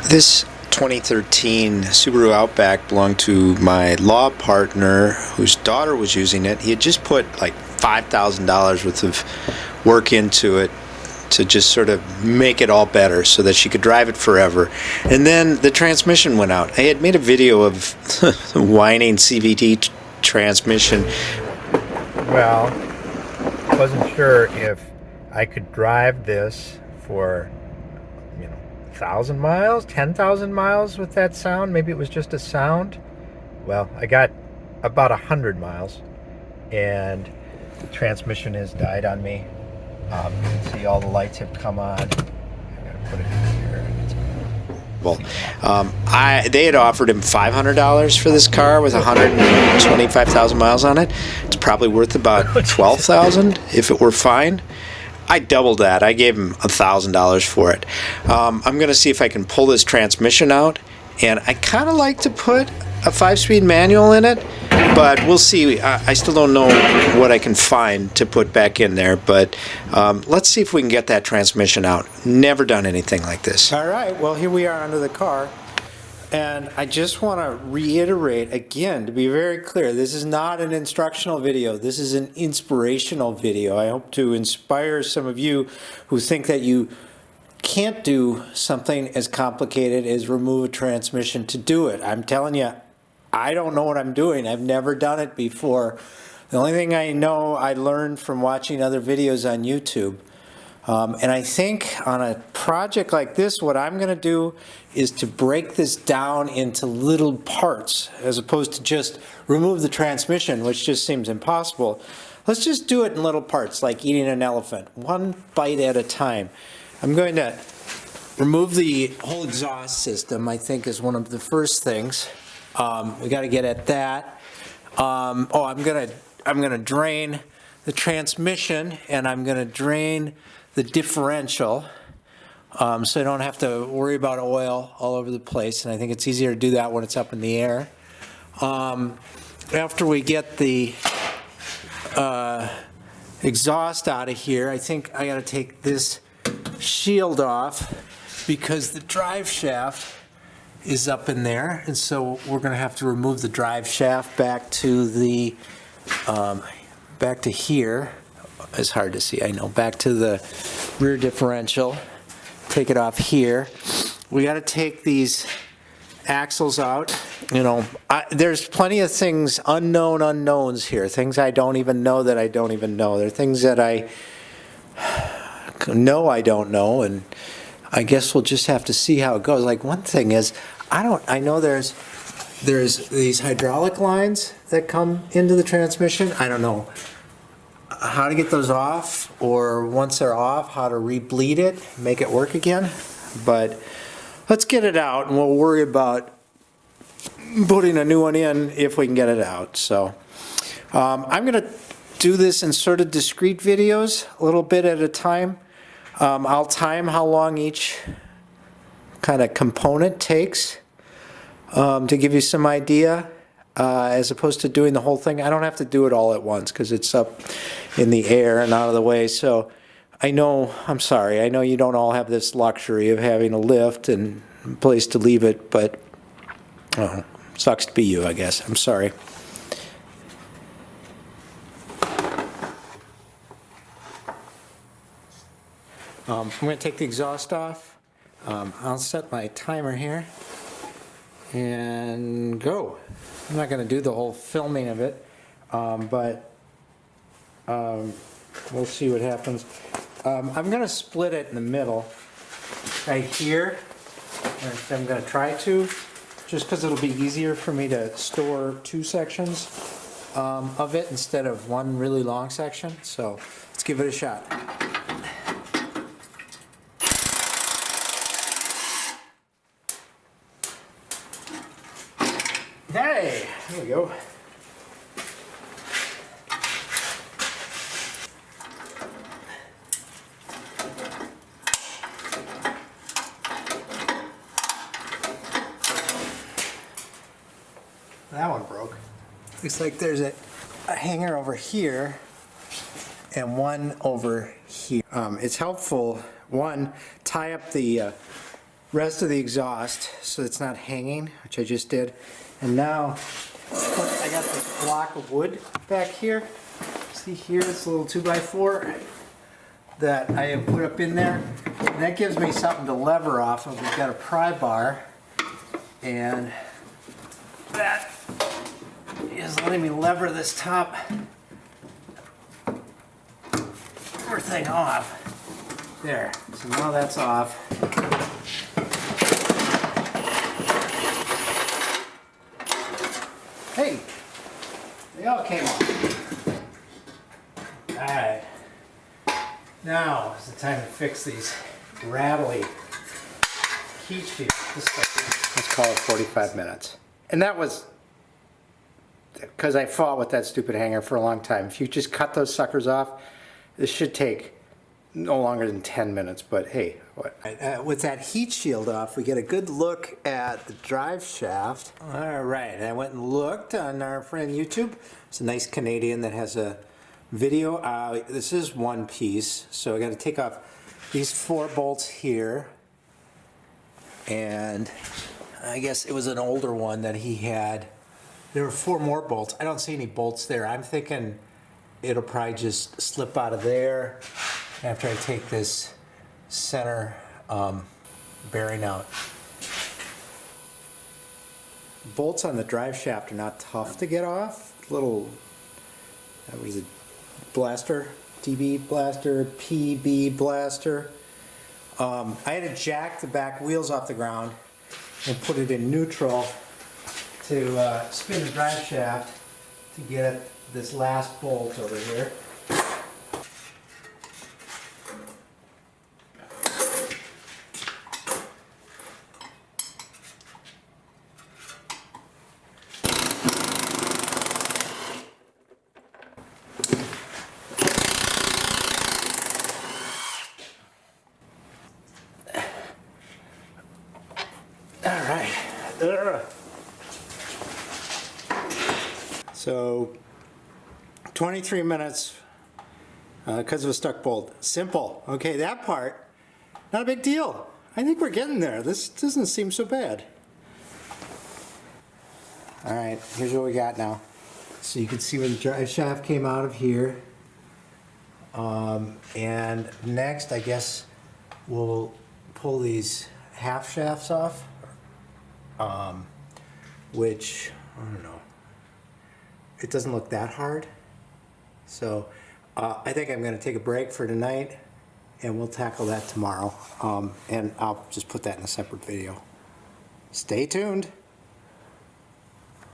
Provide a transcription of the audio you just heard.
This 2013 Subaru Outback belonged to my law partner whose daughter was using it. He had just put like $5,000 worth of work into it to just sort of make it all better so that she could drive it forever. And then the transmission went out. I had made a video of the whining CVT transmission. Well, I wasn't sure if I could drive this for 1,000 miles, 10,000 miles with that sound. Maybe it was just a sound. Well, I got about 100 miles and the transmission has died on me. You can see all the lights have come on. I gotta put it in here. Well, they had offered him $500 for this car with 125,000 miles on it. It's probably worth about $12,000 if it were fine. I doubled that. I gave him $1,000 for it. I'm going to see if I can pull this transmission out, and I kind of like to put a 5-speed manual in it, but we'll see. I still don't know what I can find to put back in there, but let's see if we can get that transmission out. Never done anything like this. All right, well, here we are under the car. And I just want to reiterate again, to be very clear, this is not an instructional video. This is an inspirational video. I hope to inspire some of you who think that you can't do something as complicated as remove a transmission to do it. I'm telling you, I don't know what I'm doing. I've never done it before. The only thing I know I learned from watching other videos on YouTube. And I think on a project like this, what I'm going to do is to break this down into little parts as opposed to just remove the transmission, which just seems impossible. Let's just do it in little parts, like eating an elephant, one bite at a time. I'm going to remove the whole exhaust system, I think, is one of the first things. We got to get at that. I'm going to drain the transmission, and I'm going to drain the differential, so I don't have to worry about oil all over the place, and I think it's easier to do that when it's up in the air. After we get the exhaust out of here, I think I got to take this shield off because the drive shaft is up in there, and so we're going to have to remove the drive shaft back to the back to here. It's hard to see, I know. Back to the rear differential. Take it off here. We got to take these axles out. There's plenty of things, unknown unknowns here. Things I don't even know that I don't even know. There are things that I know I don't know, and I guess we'll just have to see how it goes. Like, one thing is, I know there's these hydraulic lines that come into the transmission. I don't know how to get those off, or once they're off, how to re-bleed it, make it work again. But let's get it out, and we'll worry about putting a new one in if we can get it out. So I'm going to do this in sort of discrete videos, a little bit at a time. I'll time how long each kind of component takes to give you some idea. As opposed to doing the whole thing. I don't have to do it all at once because it's up in the air and out of the way. So I'm sorry, I know you don't all have this luxury of having a lift and a place to leave it, but sucks to be you, I guess. I'm sorry. I'm going to take the exhaust off. I'll set my timer here and go. I'm not going to do the whole filming of it, but we'll see what happens. I'm going to split it in the middle, right here. I'm going to try to, just because it'll be easier for me to store two sections of it instead of one really long section. So let's give it a shot. Hey, there we go. That one broke. Looks like there's a hanger over here and one over here. It's helpful, one, tie up the rest of the exhaust so it's not hanging, which I just did. And now I got this block of wood back here. See here, it's a little 2x4 that I have put up in there. And that gives me something to lever off of. We've got a pry bar, and that is letting me lever this top thing off. There, so now that's off. Hey, they all came off. Alright, now is the time to fix these rattly heat shields. Let's call it 45 minutes. And that was because I fought with that stupid hanger for a long time. If you just cut those suckers off, this should take no longer than 10 minutes, but hey. With that heat shield off, we get a good look at the drive shaft. All right, I went and looked on our friend YouTube. It's a nice Canadian that has a video. This is one piece, so I got to take off these 4 bolts here. And I guess it was an older one that he had. There were 4 more bolts. I don't see any bolts there. I'm thinking it'll probably just slip out of there after I take this center bearing out. Bolts on the drive shaft are not tough to get off. Little, that was a blaster, TB blaster, PB blaster. I had to jack the back wheels off the ground and put it in neutral to spin the drive shaft to get this last bolt over here. All right. So 23 minutes because of a stuck bolt. Simple. Okay, that part, not a big deal. I think we're getting there. This doesn't seem so bad. All right, here's what we got now. So you can see where the drive shaft came out of here. And next, I guess we'll pull these half shafts off, which, I don't know, it doesn't look that hard. So I think I'm going to take a break for tonight, and we'll tackle that tomorrow. And I'll just put that in a separate video. Stay tuned.